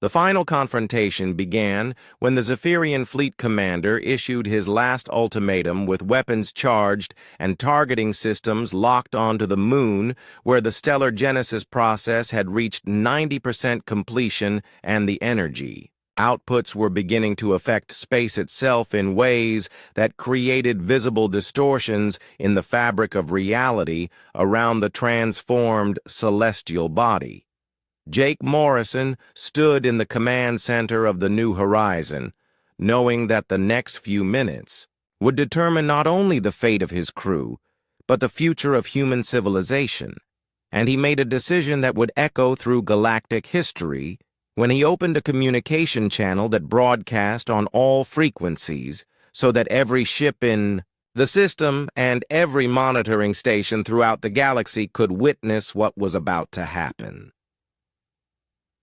The final confrontation began when the Zephyrian fleet commander issued his last ultimatum with weapons charged and targeting systems locked onto the moon, where the stellar genesis process had reached 90% completion and the energy outputs were beginning to affect space itself in ways that created visible distortions in the fabric of reality around the transformed celestial body. Jake Morrison stood in the command center of the New Horizon, knowing that the next few minutes would determine not only the fate of his crew, but the future of human civilization, and he made a decision that would echo through galactic history when he opened a communication channel that broadcast on all frequencies so that every ship in the system and every monitoring station throughout the galaxy could witness what was about to happen.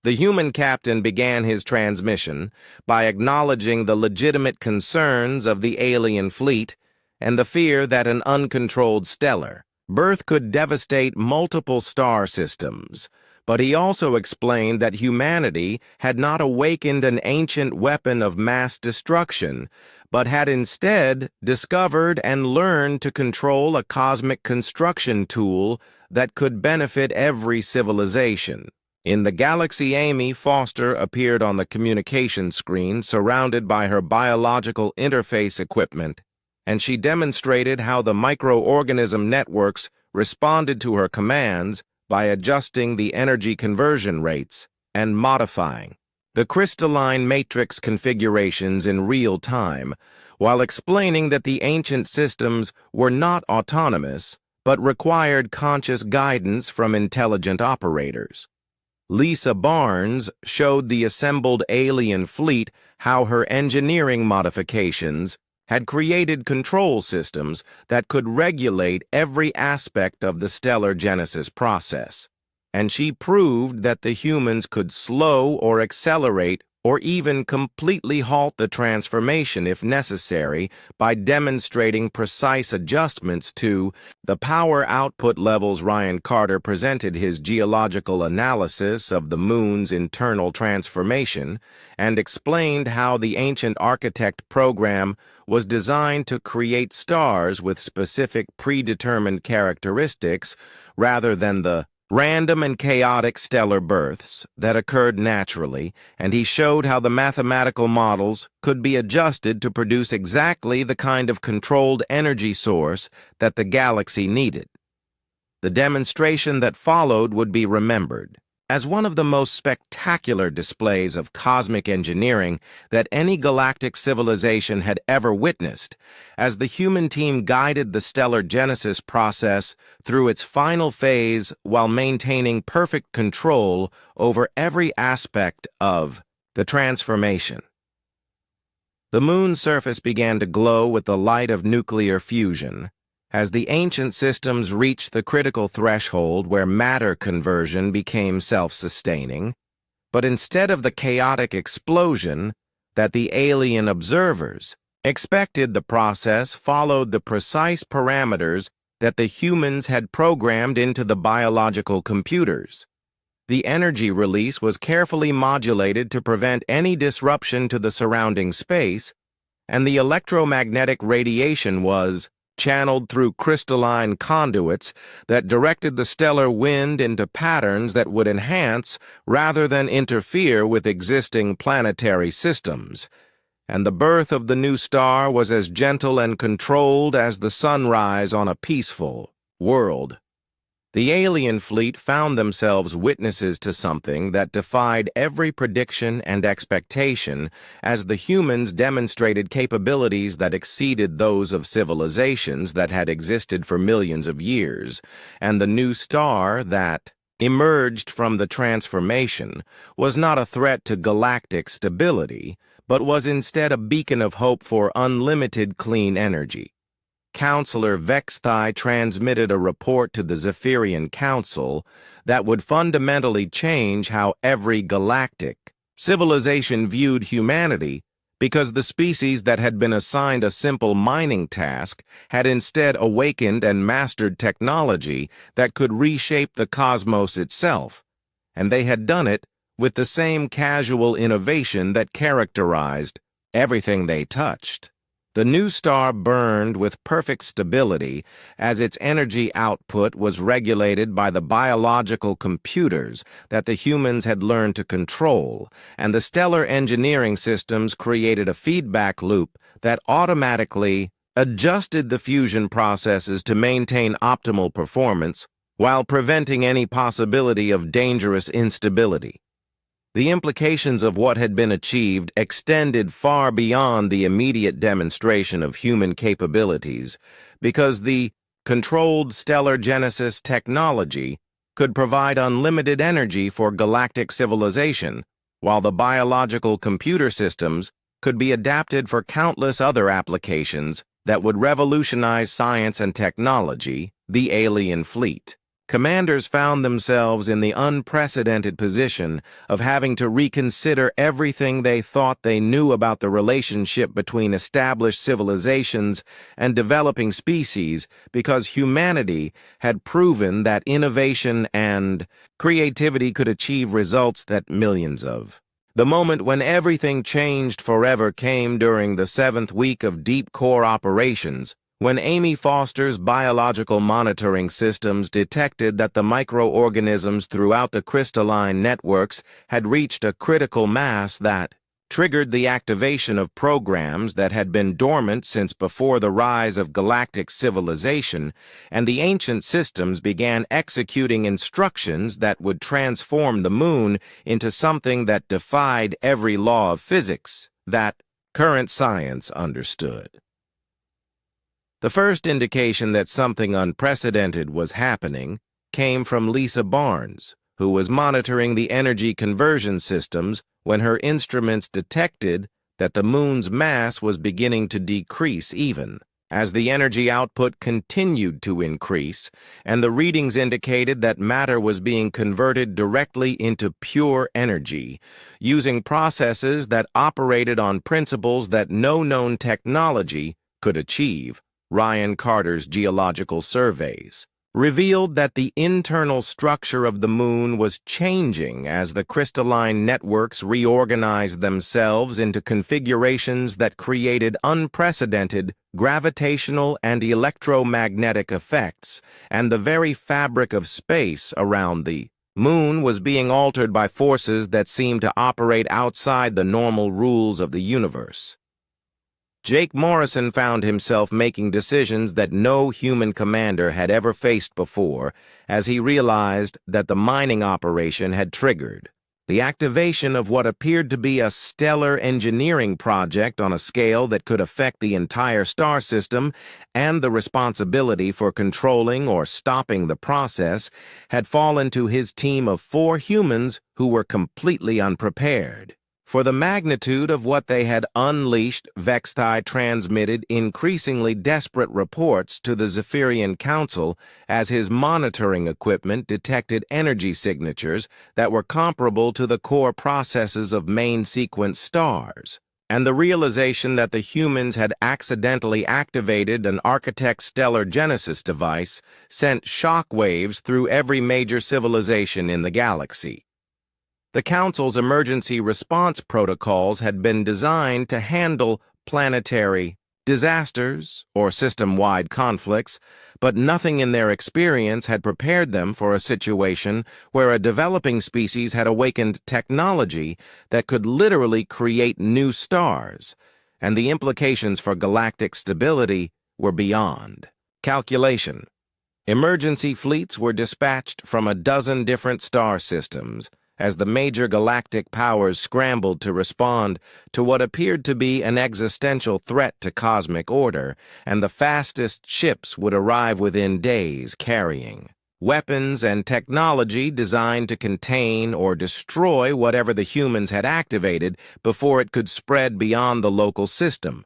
The human captain began his transmission by acknowledging the legitimate concerns of the alien fleet and the fear that an uncontrolled stellar birth could devastate multiple star systems, but he also explained that humanity had not awakened an ancient weapon of mass destruction, but had instead discovered and learned to control a cosmic construction tool that could benefit every civilization. In the galaxy, Amy Foster appeared on the communication screen surrounded by her biological interface equipment, and she demonstrated how the microorganism networks responded to her commands by adjusting the energy conversion rates and modifying the crystalline matrix configurations in real time, while explaining that the ancient systems were not autonomous but required conscious guidance from intelligent operators. Lisa Barnes showed the assembled alien fleet how her engineering modifications had created control systems that could regulate every aspect of the stellar genesis process, and she proved that the humans could slow or accelerate or even completely halt the transformation if necessary by demonstrating precise adjustments to the power output levels. Ryan Carter presented his geological analysis of the moon's internal transformation and explained how the ancient architect program was designed to create stars with specific predetermined characteristics rather than the random and chaotic stellar births that occurred naturally, and he showed how the mathematical models could be adjusted to produce exactly the kind of controlled energy source that the galaxy needed. The demonstration that followed would be remembered as one of the most spectacular displays of cosmic engineering that any galactic civilization had ever witnessed, as the human team guided the stellar genesis process through its final phase while maintaining perfect control over every aspect of the transformation. The moon's surface began to glow with the light of nuclear fusion, as the ancient systems reached the critical threshold where matter conversion became self-sustaining, but instead of the chaotic explosion that the alien observers expected, the process followed the precise parameters that the humans had programmed into the biological computers. The energy release was carefully modulated to prevent any disruption to the surrounding space, and the electromagnetic radiation was channeled through crystalline conduits that directed the stellar wind into patterns that would enhance rather than interfere with existing planetary systems. And the birth of the new star was as gentle and controlled as the sunrise on a peaceful world. The alien fleet found themselves witnesses to something that defied every prediction and expectation, as the humans demonstrated capabilities that exceeded those of civilizations that had existed for millions of years, and the new star that emerged from the transformation was not a threat to galactic stability, but was instead a beacon of hope for unlimited clean energy. Counselor Vexthai transmitted a report to the Zephyrian Council that would fundamentally change how every galactic civilization viewed humanity, because the species that had been assigned a simple mining task had instead awakened and mastered technology that could reshape the cosmos itself, and they had done it with the same casual innovation that characterized everything they touched. The new star burned with perfect stability as its energy output was regulated by the biological computers that the humans had learned to control, and the stellar engineering systems created a feedback loop that automatically adjusted the fusion processes to maintain optimal performance while preventing any possibility of dangerous instability. The implications of what had been achieved extended far beyond the immediate demonstration of human capabilities, because the controlled stellar genesis technology could provide unlimited energy for galactic civilization, while the biological computer systems could be adapted for countless other applications that would revolutionize science and technology. The alien fleet. Commanders found themselves in the unprecedented position of having to reconsider everything they thought they knew about the relationship between established civilizations and developing species, because humanity had proven that innovation and creativity could achieve results that millions of. The moment when everything changed forever came during the 7th week of deep core operations, when Amy Foster's biological monitoring systems detected that the microorganisms throughout the crystalline networks had reached a critical mass that triggered the activation of programs that had been dormant since before the rise of galactic civilization, and the ancient systems began executing instructions that would transform the moon into something that defied every law of physics that current science understood. The first indication that something unprecedented was happening came from Lisa Barnes, who was monitoring the energy conversion systems when her instruments detected that the moon's mass was beginning to decrease even as the energy output continued to increase, and the readings indicated that matter was being converted directly into pure energy, using processes that operated on principles that no known technology could achieve. Ryan Carter's geological surveys revealed that the internal structure of the moon was changing as the crystalline networks reorganized themselves into configurations that created unprecedented gravitational and electromagnetic effects, and the very fabric of space around the moon was being altered by forces that seemed to operate outside the normal rules of the universe. Jake Morrison found himself making decisions that no human commander had ever faced before, as he realized that the mining operation had triggered the activation of what appeared to be a stellar engineering project on a scale that could affect the entire star system, and the responsibility for controlling or stopping the process had fallen to his team of 4 humans who were completely unprepared. For the magnitude of what they had unleashed, Vexthai transmitted increasingly desperate reports to the Zephyrian Council as his monitoring equipment detected energy signatures that were comparable to the core processes of main-sequence stars, and the realization that the humans had accidentally activated an Architect Stellar Genesis device sent shockwaves through every major civilization in the galaxy. The Council's emergency response protocols had been designed to handle planetary disasters or system-wide conflicts, but nothing in their experience had prepared them for a situation where a developing species had awakened technology that could literally create new stars, and the implications for galactic stability were beyond calculation. Emergency fleets were dispatched from a dozen different star systems, as the major galactic powers scrambled to respond to what appeared to be an existential threat to cosmic order, and the fastest ships would arrive within days carrying weapons and technology designed to contain or destroy whatever the humans had activated before it could spread beyond the local system.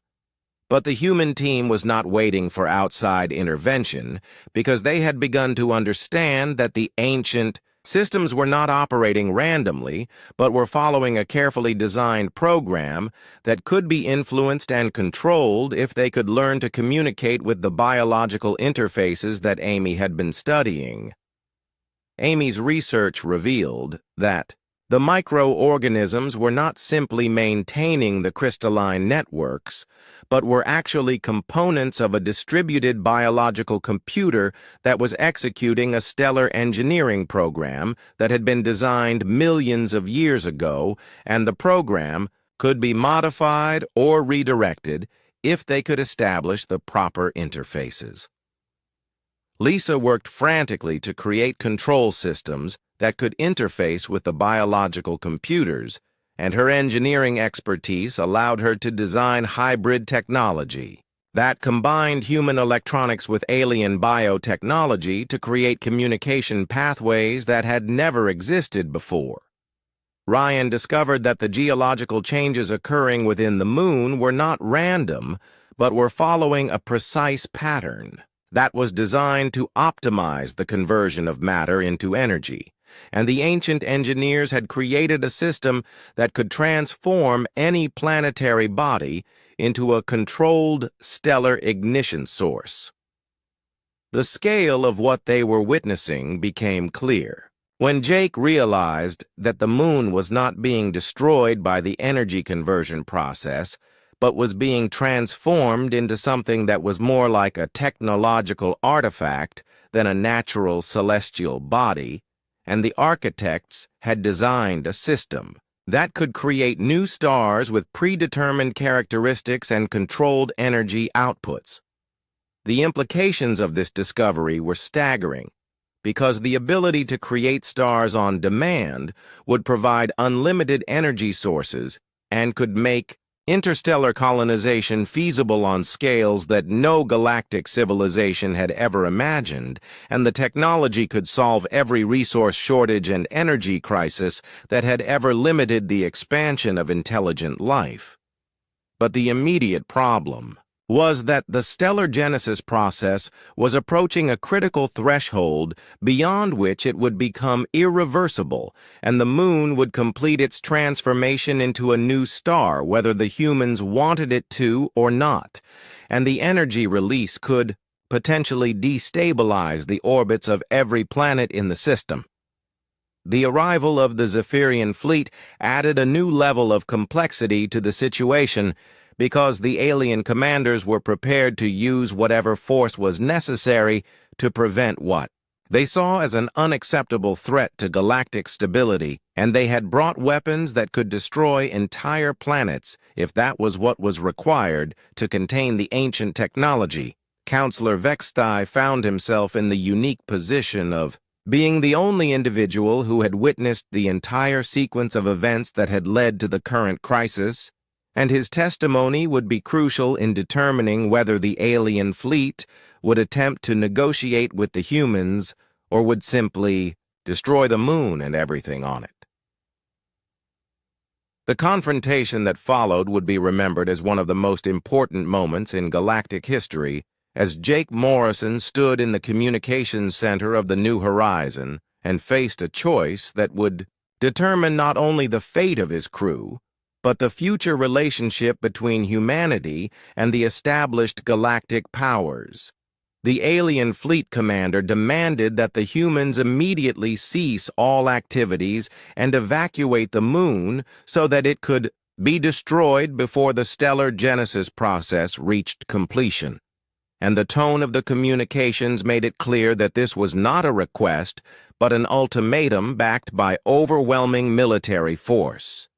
But the human team was not waiting for outside intervention, because they had begun to understand that the ancient systems were not operating randomly, but were following a carefully designed program that could be influenced and controlled if they could learn to communicate with the biological interfaces that Amy had been studying. Amy's research revealed that The microorganisms were not simply maintaining the crystalline networks, but were actually components of a distributed biological computer that was executing a stellar engineering program that had been designed millions of years ago, and the program could be modified or redirected if they could establish the proper interfaces. Lisa worked frantically to create control systems that could interface with the biological computers, and her engineering expertise allowed her to design hybrid technology that combined human electronics with alien biotechnology to create communication pathways that had never existed before. Ryan discovered that the geological changes occurring within the moon were not random, but were following a precise pattern that was designed to optimize the conversion of matter into energy, and the ancient engineers had created a system that could transform any planetary body into a controlled stellar ignition source. The scale of what they were witnessing became clear when Jake realized that the moon was not being destroyed by the energy conversion process, but was being transformed into something that was more like a technological artifact than a natural celestial body, and the architects had designed a system that could create new stars with predetermined characteristics and controlled energy outputs. The implications of this discovery were staggering, because the ability to create stars on demand would provide unlimited energy sources and could make interstellar colonization feasible on scales that no galactic civilization had ever imagined, and the technology could solve every resource shortage and energy crisis that had ever limited the expansion of intelligent life. But the immediate problem was that the stellar genesis process was approaching a critical threshold beyond which it would become irreversible, and the moon would complete its transformation into a new star, whether the humans wanted it to or not, and the energy release could potentially destabilize the orbits of every planet in the system. The arrival of the Zephyrian fleet added a new level of complexity to the situation, because the alien commanders were prepared to use whatever force was necessary to prevent what they saw as an unacceptable threat to galactic stability, and they had brought weapons that could destroy entire planets if that was what was required to contain the ancient technology. Counselor Vextai found himself in the unique position of being the only individual who had witnessed the entire sequence of events that had led to the current crisis, and his testimony would be crucial in determining whether the alien fleet would attempt to negotiate with the humans or would simply destroy the moon and everything on it. The confrontation that followed would be remembered as one of the most important moments in galactic history, as Jake Morrison stood in the communications center of the New Horizon and faced a choice that would determine not only the fate of his crew, but the future relationship between humanity and the established galactic powers. The alien fleet commander demanded that the humans immediately cease all activities and evacuate the moon so that it could be destroyed before the stellar genesis process reached completion. And the tone of the communications made it clear that this was not a request, but an ultimatum backed by overwhelming military force.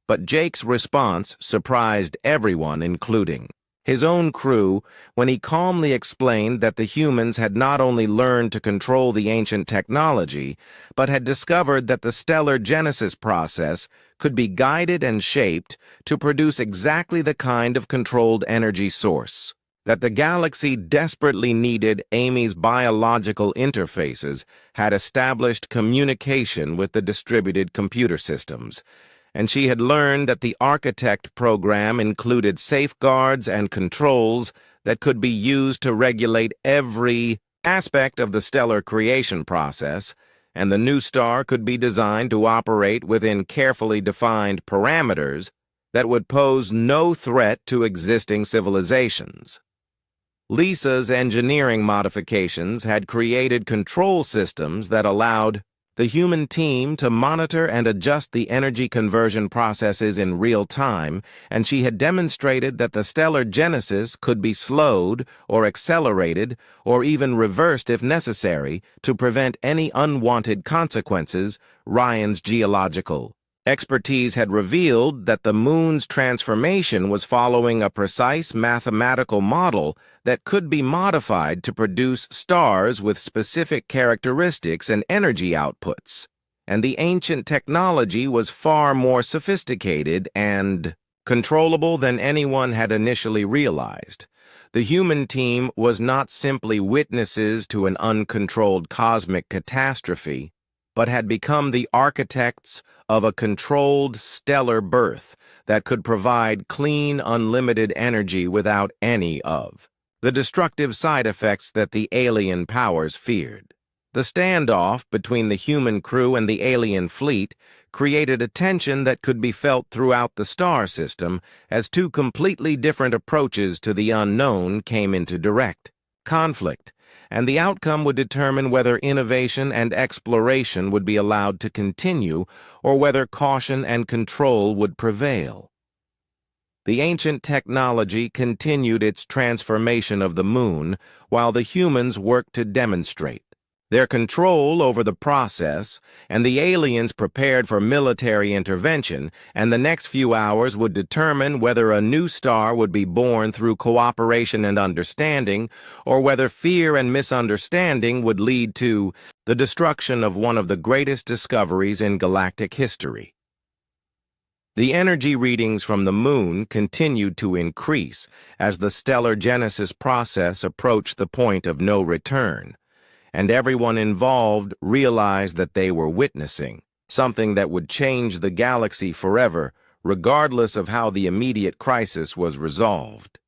But Jake's response surprised everyone, including his own crew, when he calmly explained that the humans had not only learned to control the ancient technology, but had discovered that the stellar genesis process could be guided and shaped to produce exactly the kind of controlled energy source that the galaxy desperately needed. Amy's biological interfaces had established communication with the distributed computer systems, and she had learned that the architect program included safeguards and controls that could be used to regulate every aspect of the stellar creation process, and the new star could be designed to operate within carefully defined parameters that would pose no threat to existing civilizations. Lisa's engineering modifications had created control systems that allowed the human team to monitor and adjust the energy conversion processes in real time, and she had demonstrated that the stellar genesis could be slowed or accelerated or even reversed if necessary to prevent any unwanted consequences. Ryan's geological expertise had revealed that the moon's transformation was following a precise mathematical model that could be modified to produce stars with specific characteristics and energy outputs, and the ancient technology was far more sophisticated and controllable than anyone had initially realized. The human team was not simply witnesses to an uncontrolled cosmic catastrophe, but had become the architects of a controlled stellar birth that could provide clean, unlimited energy without any of the destructive side effects that the alien powers feared. The standoff between the human crew and the alien fleet created a tension that could be felt throughout the star system as two completely different approaches to the unknown came into direct conflict, and the outcome would determine whether innovation and exploration would be allowed to continue or whether caution and control would prevail. The ancient technology continued its transformation of the moon while the humans worked to demonstrate their control over the process, and the aliens prepared for military intervention, and the next few hours would determine whether a new star would be born through cooperation and understanding, or whether fear and misunderstanding would lead to the destruction of one of the greatest discoveries in galactic history. The energy readings from the moon continued to increase as the stellar genesis process approached the point of no return, and everyone involved realized that they were witnessing something that would change the galaxy forever, regardless of how the immediate crisis was resolved.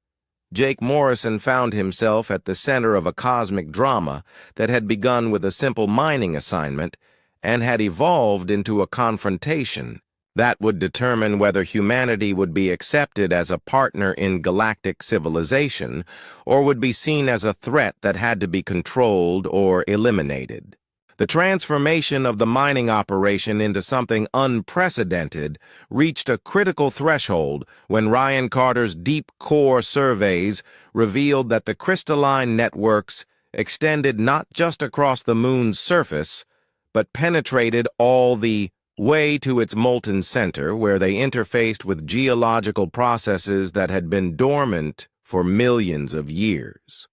Jake Morrison found himself at the center of a cosmic drama that had begun with a simple mining assignment and had evolved into a confrontation that would determine whether humanity would be accepted as a partner in galactic civilization or would be seen as a threat that had to be controlled or eliminated. The transformation of the mining operation into something unprecedented reached a critical threshold when Ryan Carter's deep core surveys revealed that the crystalline networks extended not just across the moon's surface, but penetrated all the way to its molten center, where they interfaced with geological processes that had been dormant for millions of years.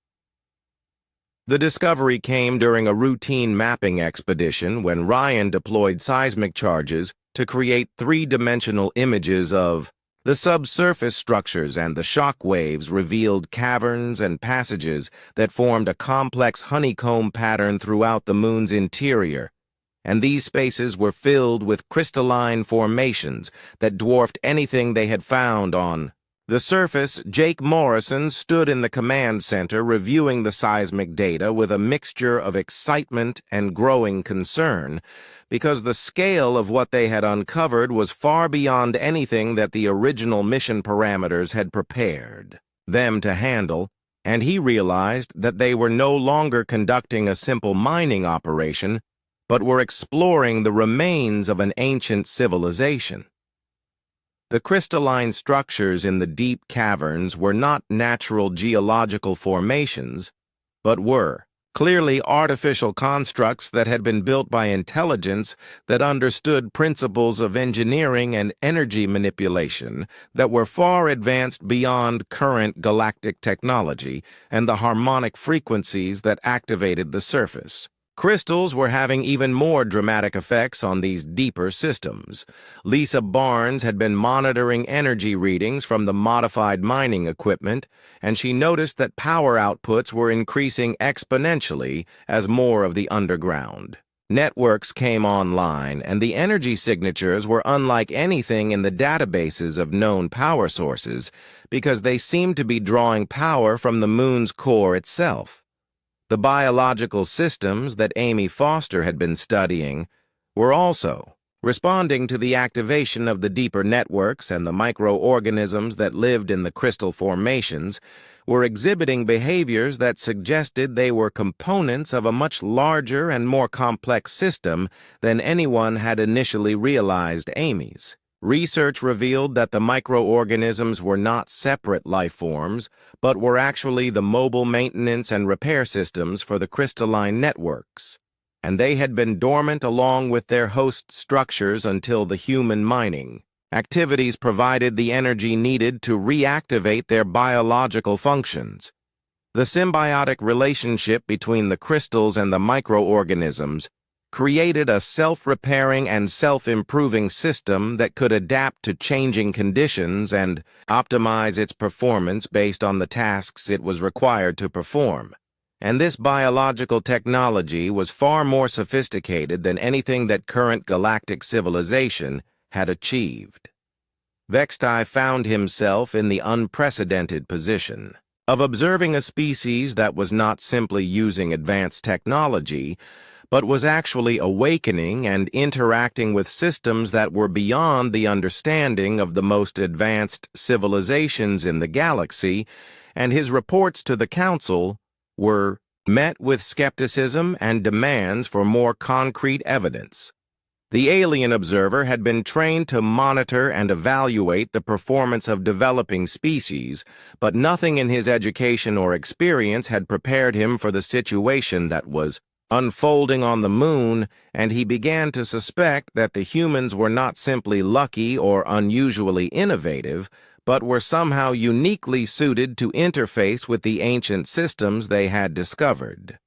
The discovery came during a routine mapping expedition when Ryan deployed seismic charges to create three-dimensional images of the subsurface structures, and the shock waves revealed caverns and passages that formed a complex honeycomb pattern throughout the moon's interior, and these spaces were filled with crystalline formations that dwarfed anything they had found on the surface. Jake Morrison stood in the command center reviewing the seismic data with a mixture of excitement and growing concern, because the scale of what they had uncovered was far beyond anything that the original mission parameters had prepared them to handle, and he realized that they were no longer conducting a simple mining operation, but were exploring the remains of an ancient civilization. The crystalline structures in the deep caverns were not natural geological formations, but were clearly artificial constructs that had been built by intelligence that understood principles of engineering and energy manipulation that were far advanced beyond current galactic technology and the harmonic frequencies that activated the surface. Crystals were having even more dramatic effects on these deeper systems. Lisa Barnes had been monitoring energy readings from the modified mining equipment, and she noticed that power outputs were increasing exponentially as more of the underground networks came online, and the energy signatures were unlike anything in the databases of known power sources because they seemed to be drawing power from the moon's core itself. The biological systems that Amy Foster had been studying were also responding to the activation of the deeper networks, and the microorganisms that lived in the crystal formations were exhibiting behaviors that suggested they were components of a much larger and more complex system than anyone had initially realized. Amy's research revealed that the microorganisms were not separate life forms, but were actually the mobile maintenance and repair systems for the crystalline networks, and they had been dormant along with their host structures until the human mining activities provided the energy needed to reactivate their biological functions. The symbiotic relationship between the crystals and the microorganisms created a self-repairing and self-improving system that could adapt to changing conditions and optimize its performance based on the tasks it was required to perform. And this biological technology was far more sophisticated than anything that current galactic civilization had achieved. Vextai found himself in the unprecedented position of observing a species that was not simply using advanced technology, but was actually awakening and interacting with systems that were beyond the understanding of the most advanced civilizations in the galaxy, and his reports to the Council were met with skepticism and demands for more concrete evidence. The alien observer had been trained to monitor and evaluate the performance of developing species, but nothing in his education or experience had prepared him for the situation that was unfolding on the moon, and he began to suspect that the humans were not simply lucky or unusually innovative, but were somehow uniquely suited to interface with the ancient systems they had discovered.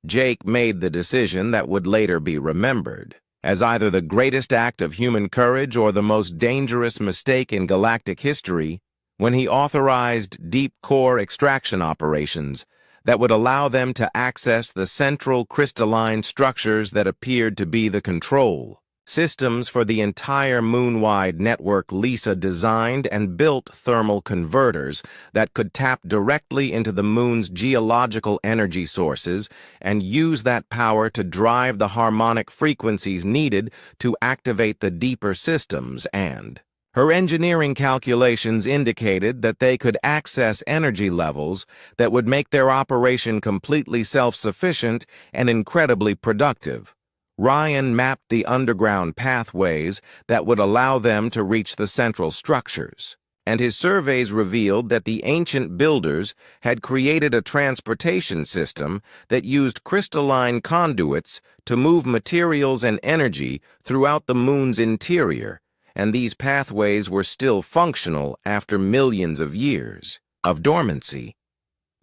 Jake made the decision that would later be remembered as either the greatest act of human courage or the most dangerous mistake in galactic history when he authorized deep core extraction operations that would allow them to access the central crystalline structures that appeared to be the control systems for the entire moon-wide network. Lisa designed and built thermal converters that could tap directly into the moon's geological energy sources and use that power to drive the harmonic frequencies needed to activate the deeper systems, and her engineering calculations indicated that they could access energy levels that would make their operation completely self-sufficient and incredibly productive. Ryan mapped the underground pathways that would allow them to reach the central structures, and his surveys revealed that the ancient builders had created a transportation system that used crystalline conduits to move materials and energy throughout the moon's interior, and these pathways were still functional after millions of years of dormancy.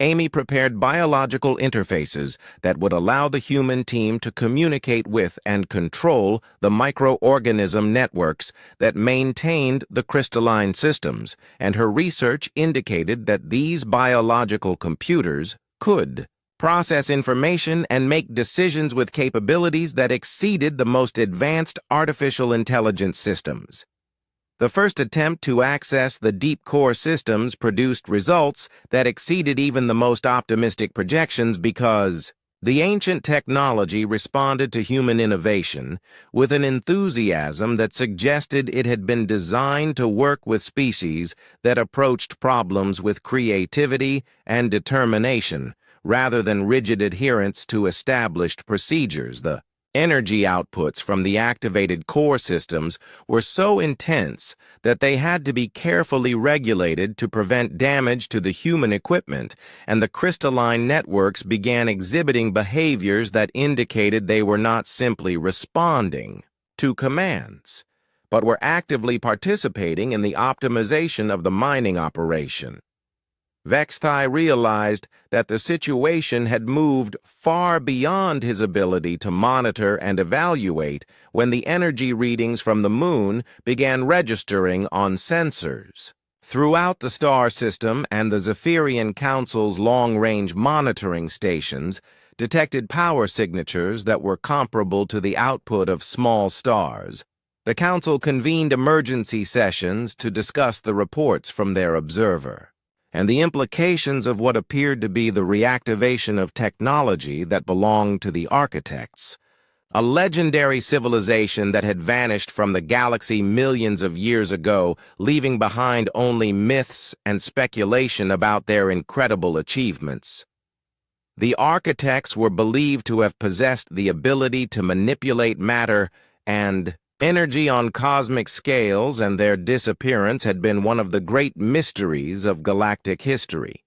Amy prepared biological interfaces that would allow the human team to communicate with and control the microorganism networks that maintained the crystalline systems, and her research indicated that these biological computers could process information and make decisions with capabilities that exceeded the most advanced artificial intelligence systems. The first attempt to access the deep core systems produced results that exceeded even the most optimistic projections because the ancient technology responded to human innovation with an enthusiasm that suggested it had been designed to work with species that approached problems with creativity and determination rather than rigid adherence to established procedures. The energy outputs from the activated core systems were so intense that they had to be carefully regulated to prevent damage to the human equipment, and the crystalline networks began exhibiting behaviors that indicated they were not simply responding to commands, but were actively participating in the optimization of the mining operation. Vextai realized that the situation had moved far beyond his ability to monitor and evaluate when the energy readings from the moon began registering on sensors throughout the star system, and the Zephyrian Council's long-range monitoring stations detected power signatures that were comparable to the output of small stars. The Council convened emergency sessions to discuss the reports from their observer and the implications of what appeared to be the reactivation of technology that belonged to the architects. a legendary civilization that had vanished from the galaxy millions of years ago, leaving behind only myths and speculation about their incredible achievements. The architects were believed to have possessed the ability to manipulate matter and energy on cosmic scales, and their disappearance had been one of the great mysteries of galactic history.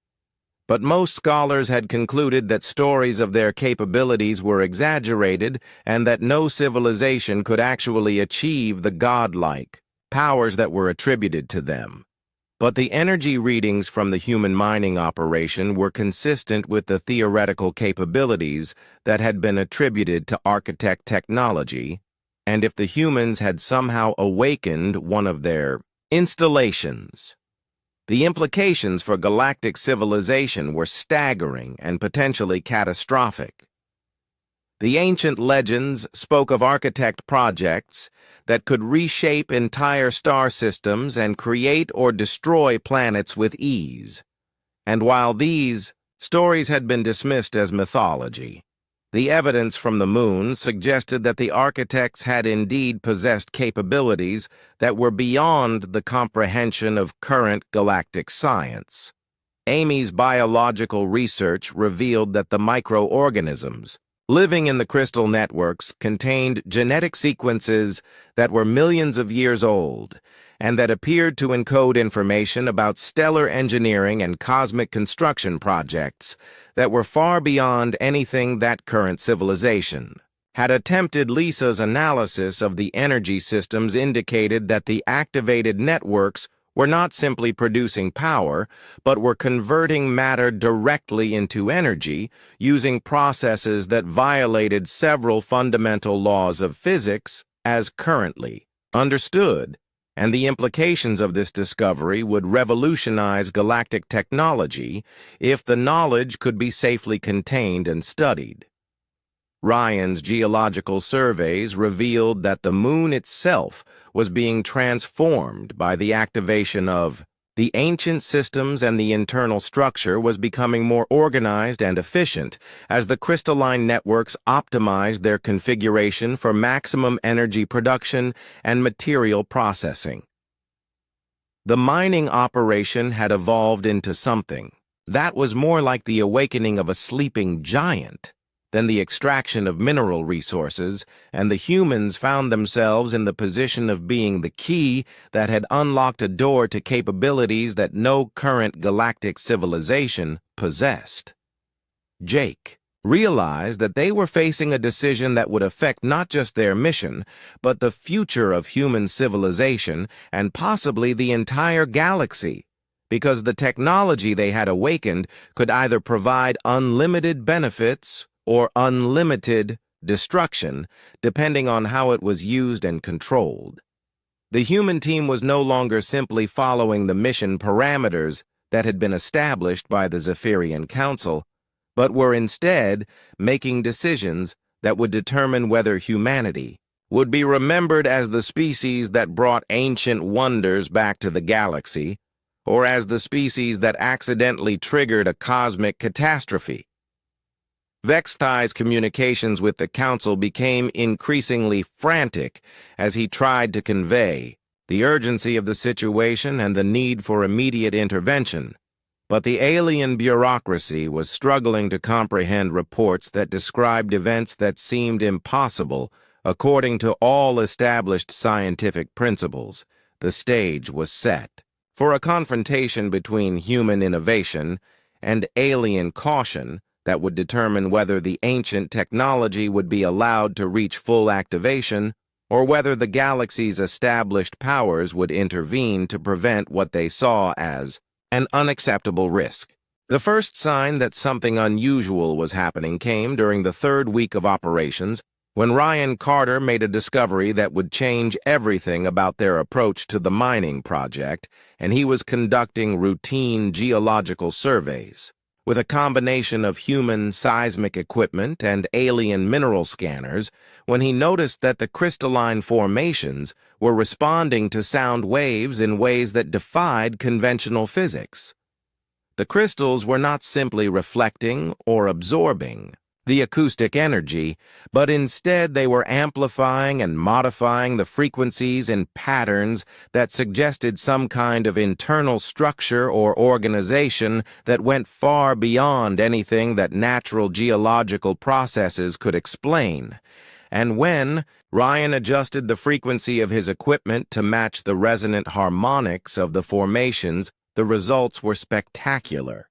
But most scholars had concluded that stories of their capabilities were exaggerated and that no civilization could actually achieve the godlike powers that were attributed to them. But the energy readings from the human mining operation were consistent with the theoretical capabilities that had been attributed to architect technology, and if the humans had somehow awakened one of their installations, the implications for galactic civilization were staggering and potentially catastrophic. The ancient legends spoke of architect projects that could reshape entire star systems and create or destroy planets with ease. And while these stories had been dismissed as mythology, the evidence from the moon suggested that the architects had indeed possessed capabilities that were beyond the comprehension of current galactic science. Amy's biological research revealed that the microorganisms living in the crystal networks contained genetic sequences that were millions of years old and that appeared to encode information about stellar engineering and cosmic construction projects that were far beyond anything that current civilization had attempted. Lisa's analysis of the energy systems indicated that the activated networks were not simply producing power, but were converting matter directly into energy using processes that violated several fundamental laws of physics as currently understood, and the implications of this discovery would revolutionize galactic technology if the knowledge could be safely contained and studied. Ryan's geological surveys revealed that the moon itself was being transformed by the activation of the ancient systems, and the internal structure was becoming more organized and efficient as the crystalline networks optimized their configuration for maximum energy production and material processing. The mining operation had evolved into something that was more like the awakening of a sleeping giant than the extraction of mineral resources, and the humans found themselves in the position of being the key that had unlocked a door to capabilities that no current galactic civilization possessed. Jake realized that they were facing a decision that would affect not just their mission, but the future of human civilization and possibly the entire galaxy, because the technology they had awakened could either provide unlimited benefits or unlimited destruction, depending on how it was used and controlled. The human team was no longer simply following the mission parameters that had been established by the Zephyrian Council, but were instead making decisions that would determine whether humanity would be remembered as the species that brought ancient wonders back to the galaxy, or as the species that accidentally triggered a cosmic catastrophe. Vexthai's communications with the Council became increasingly frantic as he tried to convey the urgency of the situation and the need for immediate intervention. But the alien bureaucracy was struggling to comprehend reports that described events that seemed impossible according to all established scientific principles. The stage was set for a confrontation between human innovation and alien caution that would determine whether the ancient technology would be allowed to reach full activation, or whether the galaxy's established powers would intervene to prevent what they saw as an unacceptable risk. The first sign that something unusual was happening came during the third week of operations, when Ryan Carter made a discovery that would change everything about their approach to the mining project, and he was conducting routine geological surveys. With a combination of human seismic equipment and alien mineral scanners, when he noticed that the crystalline formations were responding to sound waves in ways that defied conventional physics. The crystals were not simply reflecting or absorbing, the acoustic energy, but instead they were amplifying and modifying the frequencies in patterns that suggested some kind of internal structure or organization that went far beyond anything that natural geological processes could explain. And when Ryan adjusted the frequency of his equipment to match the resonant harmonics of the formations, the results were spectacular.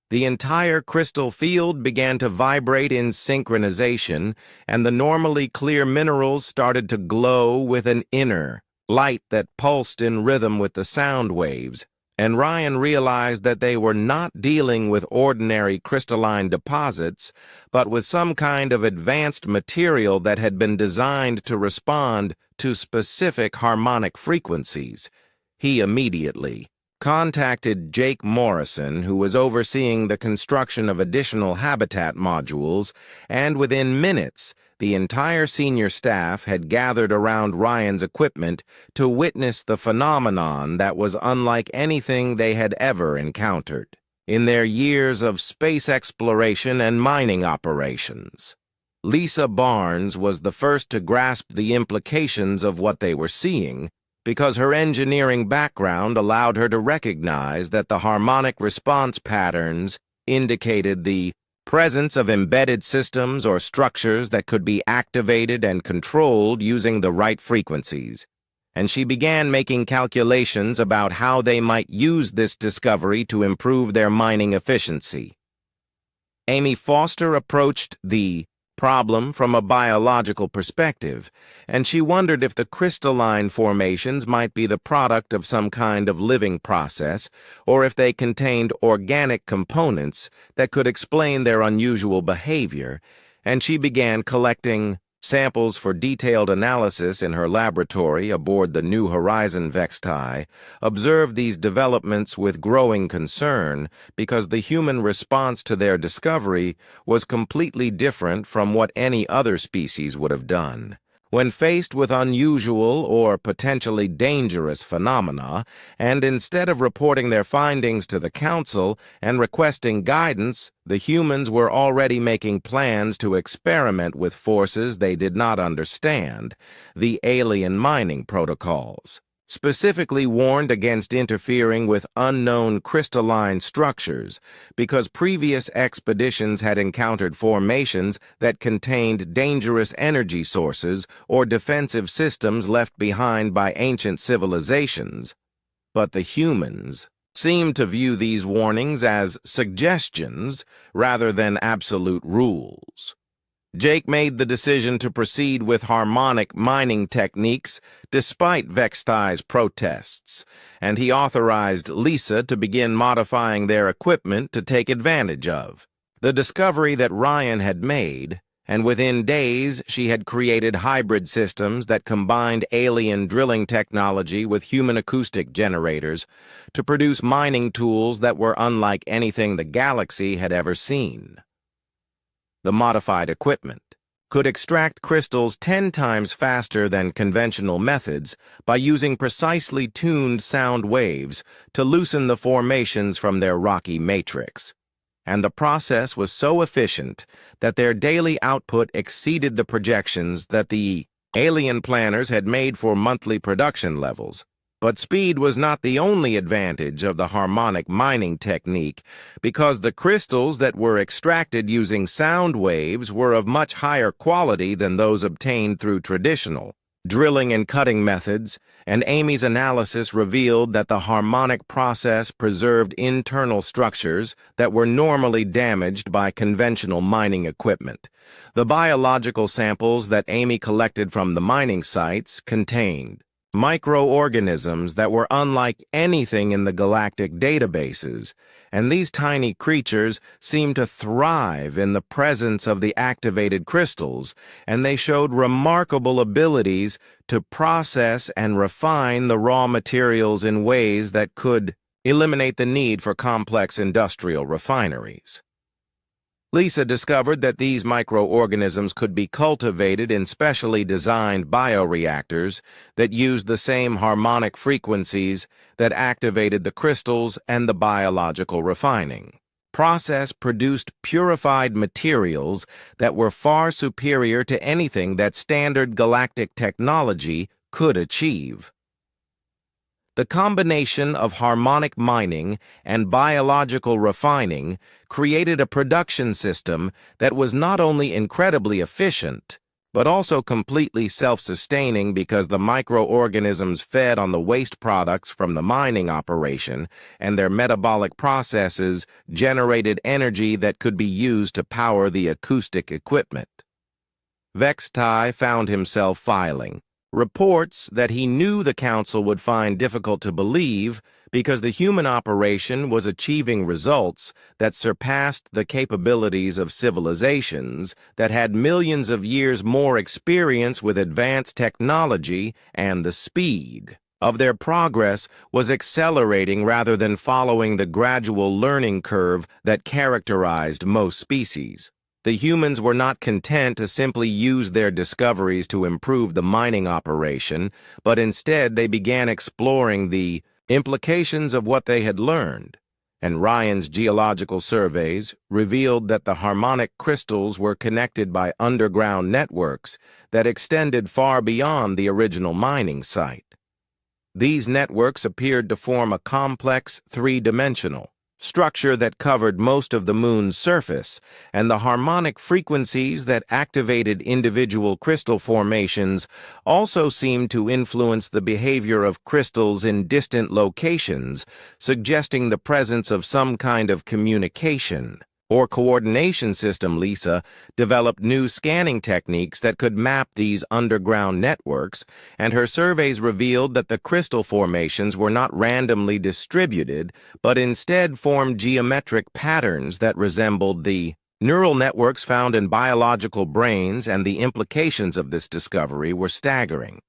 The entire crystal field began to vibrate in synchronization, and the normally clear minerals started to glow with an inner light that pulsed in rhythm with the sound waves. And Ryan realized that they were not dealing with ordinary crystalline deposits, but with some kind of advanced material that had been designed to respond to specific harmonic frequencies. He immediately contacted Jake Morrison, who was overseeing the construction of additional habitat modules, and within minutes, the entire senior staff had gathered around Ryan's equipment to witness the phenomenon that was unlike anything they had ever encountered in their years of space exploration and mining operations. Lisa Barnes was the first to grasp the implications of what they were seeing, because her engineering background allowed her to recognize that the harmonic response patterns indicated the presence of embedded systems or structures that could be activated and controlled using the right frequencies. And she began making calculations about how they might use this discovery to improve their mining efficiency. Amy Foster approached the problem from a biological perspective, and she wondered if the crystalline formations might be the product of some kind of living process, or if they contained organic components that could explain their unusual behavior, and she began collecting samples for detailed analysis in her laboratory aboard the New Horizon Vextai, observed these developments with growing concern because the human response to their discovery was completely different from what any other species would have done. When faced with unusual or potentially dangerous phenomena, and instead of reporting their findings to the Council and requesting guidance, the humans were already making plans to experiment with forces they did not understand, the alien mining protocols. Specifically warned against interfering with unknown crystalline structures because previous expeditions had encountered formations that contained dangerous energy sources or defensive systems left behind by ancient civilizations. But the humans seemed to view these warnings as suggestions rather than absolute rules. Jake made the decision to proceed with harmonic mining techniques despite Vexthai's protests, and he authorized Lisa to begin modifying their equipment to take advantage of the discovery that Ryan had made, and within days she had created hybrid systems that combined alien drilling technology with human acoustic generators to produce mining tools that were unlike anything the galaxy had ever seen. The modified equipment could extract crystals 10 times faster than conventional methods by using precisely tuned sound waves to loosen the formations from their rocky matrix. And the process was so efficient that their daily output exceeded the projections that the alien planners had made for monthly production levels. But speed was not the only advantage of the harmonic mining technique, because the crystals that were extracted using sound waves were of much higher quality than those obtained through traditional drilling and cutting methods, and Amy's analysis revealed that the harmonic process preserved internal structures that were normally damaged by conventional mining equipment. The biological samples that Amy collected from the mining sites contained microorganisms that were unlike anything in the galactic databases, and these tiny creatures seemed to thrive in the presence of the activated crystals, and they showed remarkable abilities to process and refine the raw materials in ways that could eliminate the need for complex industrial refineries. Lisa discovered that these microorganisms could be cultivated in specially designed bioreactors that used the same harmonic frequencies that activated the crystals and the biological refining process produced purified materials that were far superior to anything that standard galactic technology could achieve. The combination of harmonic mining and biological refining created a production system that was not only incredibly efficient, but also completely self-sustaining because the microorganisms fed on the waste products from the mining operation, and their metabolic processes generated energy that could be used to power the acoustic equipment. Vextai found himself filing reports that he knew the Council would find difficult to believe because the human operation was achieving results that surpassed the capabilities of civilizations that had millions of years more experience with advanced technology, and the speed of their progress was accelerating rather than following the gradual learning curve that characterized most species. The humans were not content to simply use their discoveries to improve the mining operation, but instead they began exploring the implications of what they had learned, and Ryan's geological surveys revealed that the harmonic crystals were connected by underground networks that extended far beyond the original mining site. These networks appeared to form a complex three-dimensional structure that covered most of the moon's surface, and the harmonic frequencies that activated individual crystal formations also seemed to influence the behavior of crystals in distant locations, suggesting the presence of some kind of communication or coordination system. Lisa developed new scanning techniques that could map these underground networks, and her surveys revealed that the crystal formations were not randomly distributed, but instead formed geometric patterns that resembled the neural networks found in biological brains, and the implications of this discovery were staggering.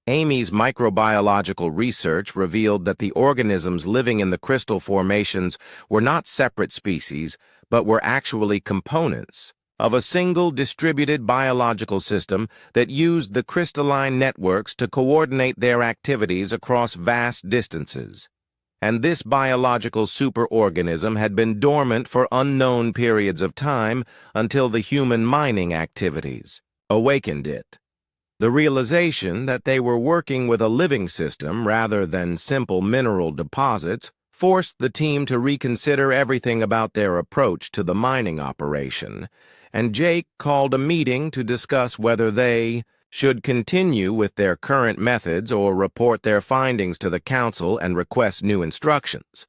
Amy's microbiological research revealed that the organisms living in the crystal formations were not separate species, but were actually components of a single distributed biological system that used the crystalline networks to coordinate their activities across vast distances. And this biological superorganism had been dormant for unknown periods of time until the human mining activities awakened it. The realization that they were working with a living system rather than simple mineral deposits forced the team to reconsider everything about their approach to the mining operation, and Jake called a meeting to discuss whether they should continue with their current methods or report their findings to the Council and request new instructions.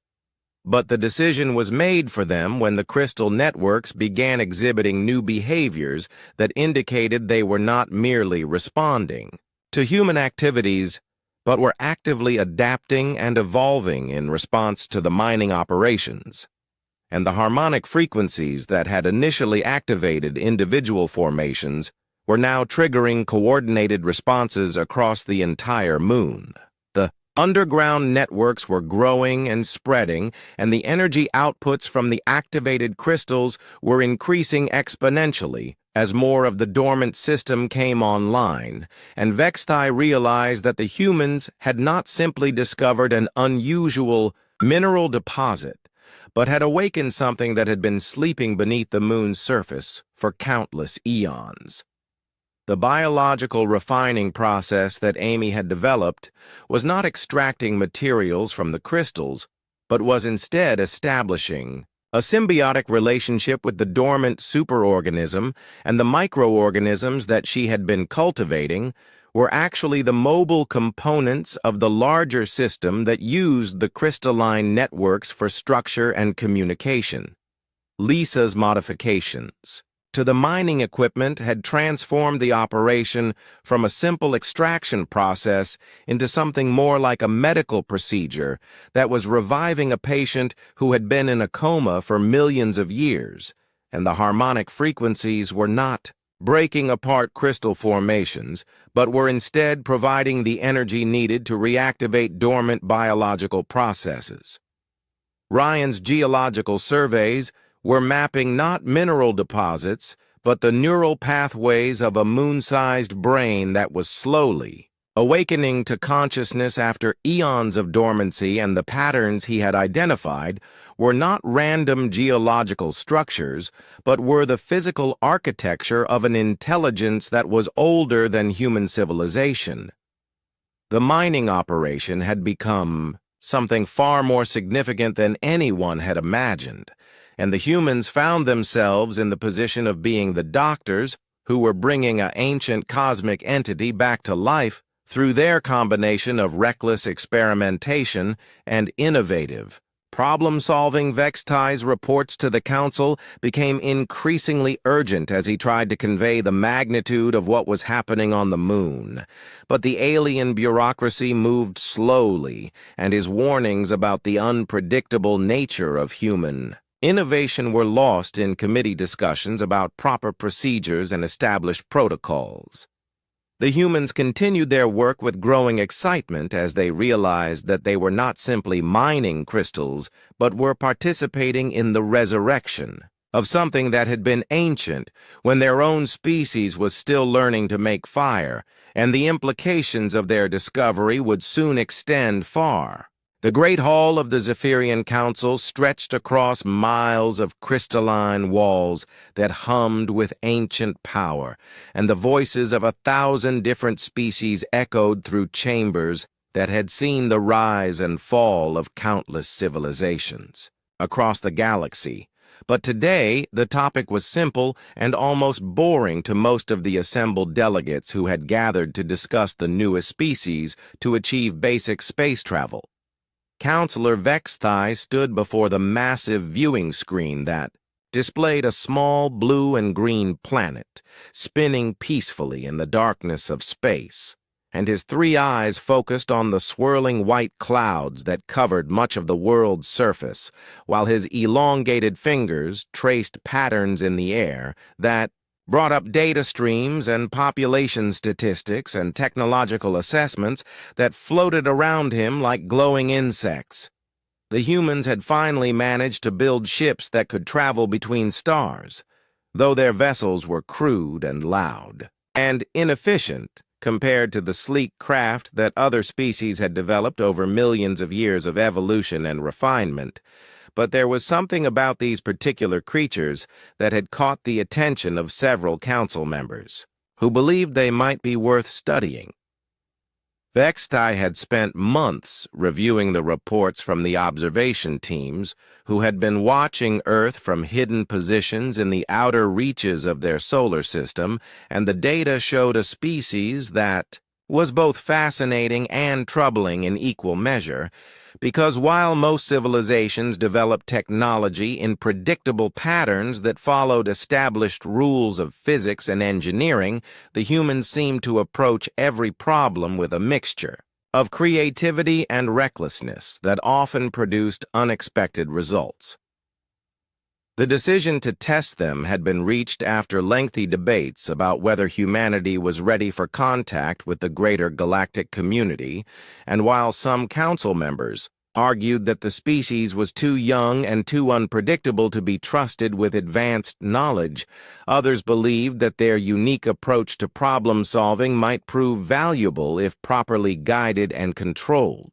But the decision was made for them when the crystal networks began exhibiting new behaviors that indicated they were not merely responding to human activities, but were actively adapting and evolving in response to the mining operations. And the harmonic frequencies that had initially activated individual formations were now triggering coordinated responses across the entire moon. The underground networks were growing and spreading, and the energy outputs from the activated crystals were increasing exponentially as more of the dormant system came online, and Vextai realized that the humans had not simply discovered an unusual mineral deposit, but had awakened something that had been sleeping beneath the moon's surface for countless eons. The biological refining process that Amy had developed was not extracting materials from the crystals, but was instead establishing a symbiotic relationship with the dormant superorganism, and the microorganisms that she had been cultivating were actually the mobile components of the larger system that used the crystalline networks for structure and communication. Lisa's modifications to the mining equipment had transformed the operation from a simple extraction process into something more like a medical procedure that was reviving a patient who had been in a coma for millions of years, and the harmonic frequencies were not breaking apart crystal formations, but were instead providing the energy needed to reactivate dormant biological processes. Ryan's geological surveys were mapping not mineral deposits, but the neural pathways of a moon-sized brain that was slowly awakening to consciousness after eons of dormancy, and the patterns he had identified were not random geological structures, but were the physical architecture of an intelligence that was older than human civilization. The mining operation had become something far more significant than anyone had imagined, and the humans found themselves in the position of being the doctors who were bringing an ancient cosmic entity back to life through their combination of reckless experimentation and innovative, problem-solving. Vextai's reports to the Council became increasingly urgent as he tried to convey the magnitude of what was happening on the moon. But the alien bureaucracy moved slowly, and his warnings about the unpredictable nature of human innovation were lost in committee discussions about proper procedures and established protocols. The humans continued their work with growing excitement as they realized that they were not simply mining crystals, but were participating in the resurrection of something that had been ancient when their own species was still learning to make fire, and the implications of their discovery would soon extend far. The great hall of the Zephyrian Council stretched across miles of crystalline walls that hummed with ancient power, and the voices of 1,000 different species echoed through chambers that had seen the rise and fall of countless civilizations across the galaxy. But today, the topic was simple and almost boring to most of the assembled delegates who had gathered to discuss the newest species to achieve basic space travel. Counselor Vextai stood before the massive viewing screen that displayed a small blue and green planet spinning peacefully in the darkness of space, and his 3 eyes focused on the swirling white clouds that covered much of the world's surface, while his elongated fingers traced patterns in the air that brought up data streams and population statistics and technological assessments that floated around him like glowing insects. The humans had finally managed to build ships that could travel between stars, though their vessels were crude and loud and inefficient compared to the sleek craft that other species had developed over millions of years of evolution and refinement. But there was something about these particular creatures that had caught the attention of several council members, who believed they might be worth studying. Vextai had spent months reviewing the reports from the observation teams, who had been watching Earth from hidden positions in the outer reaches of their solar system, and the data showed a species that was both fascinating and troubling in equal measure, because while most civilizations developed technology in predictable patterns that followed established rules of physics and engineering, the humans seemed to approach every problem with a mixture of creativity and recklessness that often produced unexpected results. The decision to test them had been reached after lengthy debates about whether humanity was ready for contact with the greater galactic community, and while some council members argued that the species was too young and too unpredictable to be trusted with advanced knowledge, others believed that their unique approach to problem-solving might prove valuable if properly guided and controlled.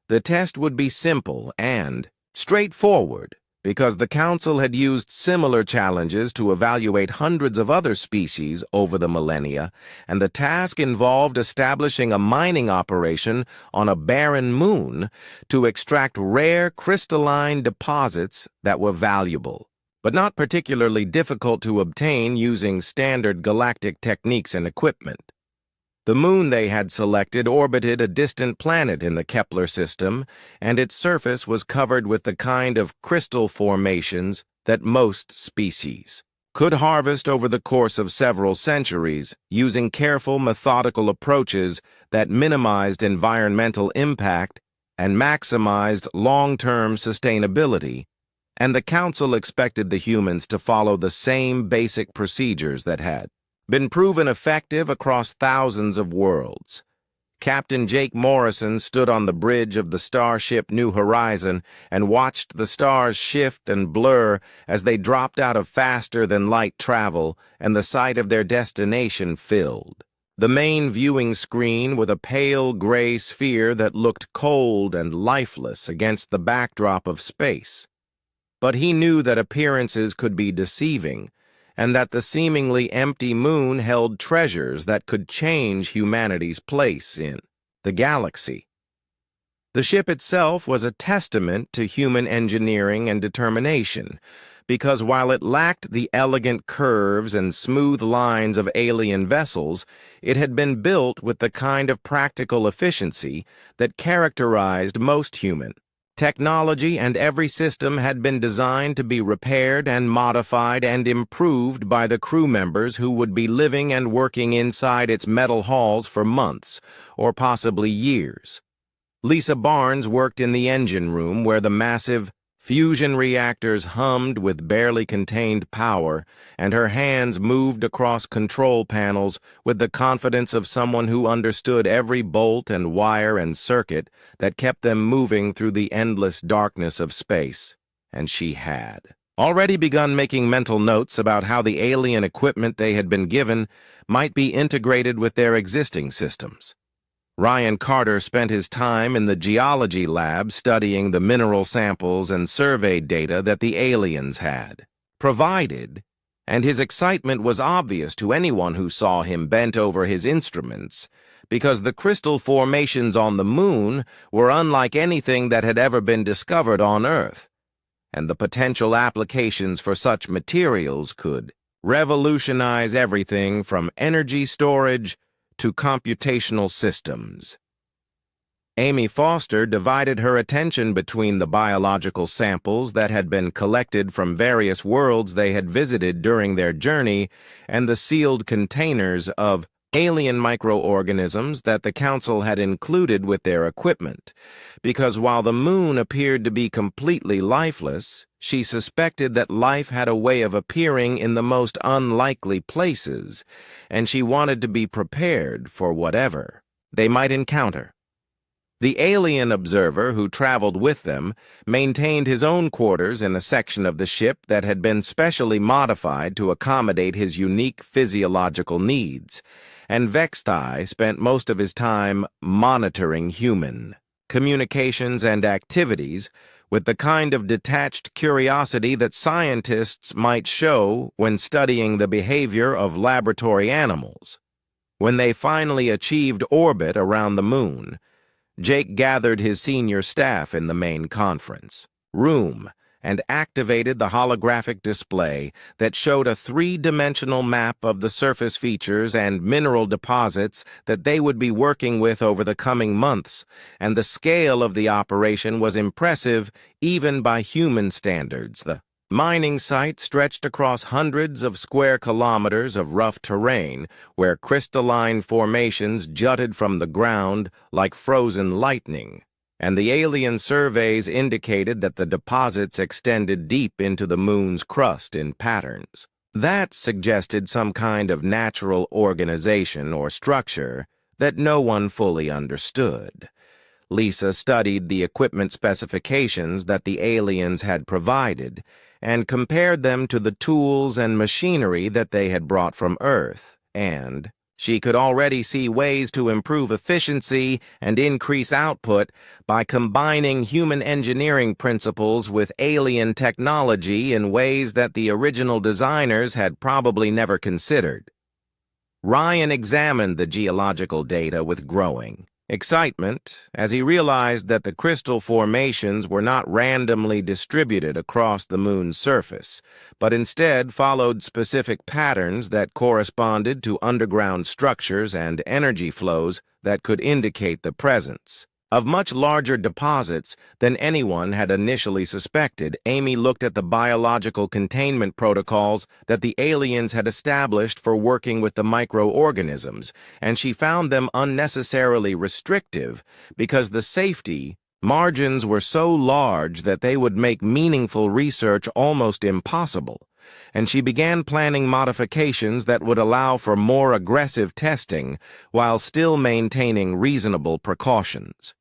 The test would be simple and straightforward, because the Council had used similar challenges to evaluate hundreds of other species over the millennia, and the task involved establishing a mining operation on a barren moon to extract rare crystalline deposits that were valuable, but not particularly difficult to obtain using standard galactic techniques and equipment. The moon they had selected orbited a distant planet in the Kepler system, and its surface was covered with the kind of crystal formations that most species could harvest over the course of several centuries using careful, methodical approaches that minimized environmental impact and maximized long-term sustainability, and the Council expected the humans to follow the same basic procedures that had been proven effective across thousands of worlds. Captain Jake Morrison stood on the bridge of the starship New Horizon and watched the stars shift and blur as they dropped out of faster-than-light travel and the sight of their destination filled the main viewing screen with a pale gray sphere that looked cold and lifeless against the backdrop of space. But he knew that appearances could be deceiving, and that the seemingly empty moon held treasures that could change humanity's place in the galaxy. The ship itself was a testament to human engineering and determination, because while it lacked the elegant curves and smooth lines of alien vessels, it had been built with the kind of practical efficiency that characterized most human. Technology and every system had been designed to be repaired and modified and improved by the crew members who would be living and working inside its metal halls for months, or possibly years. Lisa Barnes worked in the engine room where the massive fusion reactors hummed with barely contained power, and her hands moved across control panels with the confidence of someone who understood every bolt and wire and circuit that kept them moving through the endless darkness of space. And she had already begun making mental notes about how the alien equipment they had been given might be integrated with their existing systems. Ryan Carter spent his time in the geology lab studying the mineral samples and survey data that the aliens had provided, and his excitement was obvious to anyone who saw him bent over his instruments, because the crystal formations on the moon were unlike anything that had ever been discovered on Earth, and the potential applications for such materials could revolutionize everything from energy storage to computational systems. Amy Foster divided her attention between the biological samples that had been collected from various worlds they had visited during their journey and the sealed containers of alien microorganisms that the Council had included with their equipment, because while the moon appeared to be completely lifeless, she suspected that life had a way of appearing in the most unlikely places, and she wanted to be prepared for whatever they might encounter. The alien observer who traveled with them maintained his own quarters in a section of the ship that had been specially modified to accommodate his unique physiological needs, and Vexthai spent most of his time monitoring human communications and activities with the kind of detached curiosity that scientists might show when studying the behavior of laboratory animals. When they finally achieved orbit around the moon, Jake gathered his senior staff in the main conference room and activated the holographic display that showed a three-dimensional map of the surface features and mineral deposits that they would be working with over the coming months, and the scale of the operation was impressive even by human standards. The mining site stretched across hundreds of square kilometers of rough terrain where crystalline formations jutted from the ground like frozen lightning, and the alien surveys indicated that the deposits extended deep into the moon's crust in patterns. That suggested some kind of natural organization or structure that no one fully understood. Lisa studied the equipment specifications that the aliens had provided and compared them to the tools and machinery that they had brought from Earth, and she could already see ways to improve efficiency and increase output by combining human engineering principles with alien technology in ways that the original designers had probably never considered. Ryan examined the geological data with growing excitement as he realized that the crystal formations were not randomly distributed across the moon's surface, but instead followed specific patterns that corresponded to underground structures and energy flows that could indicate the presence of much larger deposits than anyone had initially suspected. Amy looked at the biological containment protocols that the aliens had established for working with the microorganisms, and she found them unnecessarily restrictive because the safety margins were so large that they would make meaningful research almost impossible, and she began planning modifications that would allow for more aggressive testing while still maintaining reasonable precautions.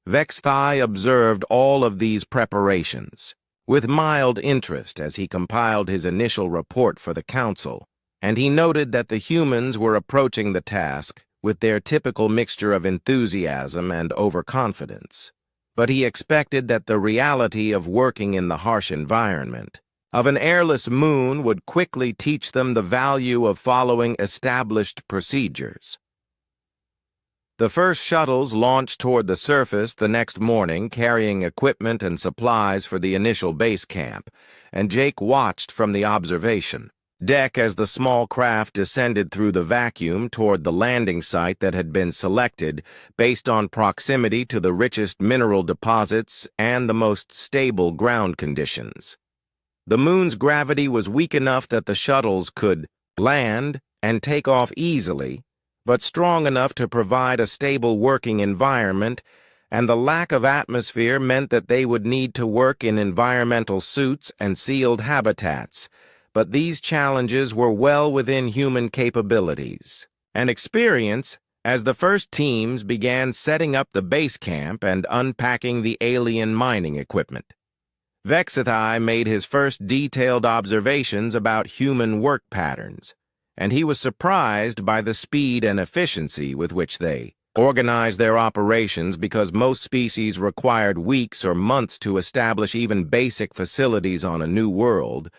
Vexthai observed all of these preparations with mild interest as he compiled his initial report for the Council, and he noted that the humans were approaching the task with their typical mixture of enthusiasm and overconfidence. but he expected that the reality of working in the harsh environment of an airless moon would quickly teach them the value of following established procedures. The first shuttles launched toward the surface the next morning, carrying equipment and supplies for the initial base camp, and Jake watched from the observation deck as the small craft descended through the vacuum toward the landing site that had been selected based on proximity to the richest mineral deposits and the most stable ground conditions. The moon's gravity was weak enough that the shuttles could land and take off easily, but strong enough to provide a stable working environment, and the lack of atmosphere meant that they would need to work in environmental suits and sealed habitats. But these challenges were well within human capabilities and experience as the first teams began setting up the base camp and unpacking the alien mining equipment. Vexithai made his first detailed observations about human work patterns, and he was surprised by the speed and efficiency with which they organized their operations, because most species required weeks or months to establish even basic facilities on a new world.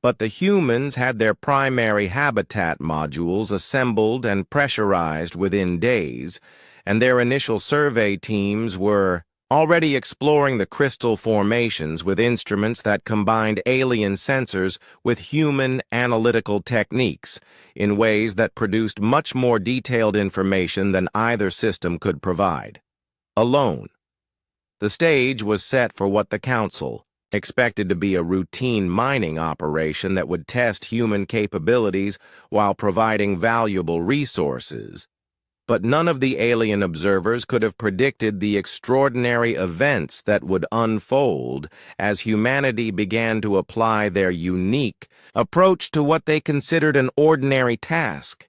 But the humans had their primary habitat modules assembled and pressurized within days, and their initial survey teams were already exploring the crystal formations with instruments that combined alien sensors with human analytical techniques in ways that produced much more detailed information than either system could provide alone. The stage was set for what the Council expected to be a routine mining operation that would test human capabilities while providing valuable resources. But none of the alien observers could have predicted the extraordinary events that would unfold as humanity began to apply their unique approach to what they considered an ordinary task.